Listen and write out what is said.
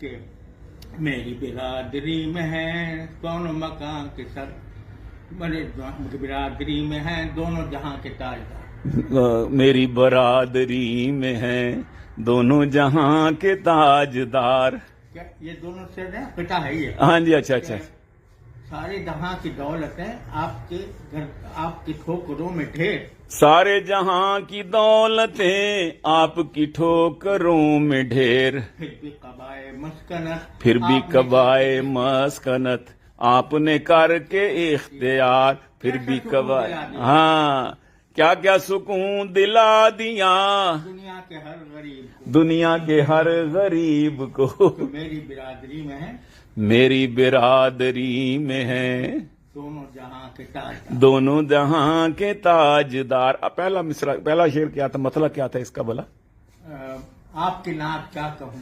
کہ میری برادری میں ہے دونوں مکان کے سر، میری برادری میں ہے دونوں جہاں کے تاجدار. میری برادری میں ہیں دونوں جہاں کے تاجدار. کیا یہ دونوں سے پتا ہے یہ؟ ہاں جی، اچھا اچھا. سارے جہاں کی دولتیں آپ کے گھر، آپ کی ٹھوکروں میں ڈھیر. سارے جہاں کی دولتیں آپ کی ٹھوکروں میں ڈھیر. پھر بھی قبائے مسکنت، پھر بھی آپ نے قبائے مسکنت آپ نے کر کے اختیار. پھر بھی قبائے، ہاں کیا کیا سکون دلا دیا دنیا کے ہر غریب کو. دنیا کے ہر غریب کو. تو میری برادری میں ہے میری برادری میں ہیں دونوں جہاں کے تاجدار. دونوں جہاں کے تاجدار. اب پہلا مصرع، پہلا شعر کیا تھا، مطلب کیا تھا اس کا بلا؟ آپ کی نعت کیا کہوں.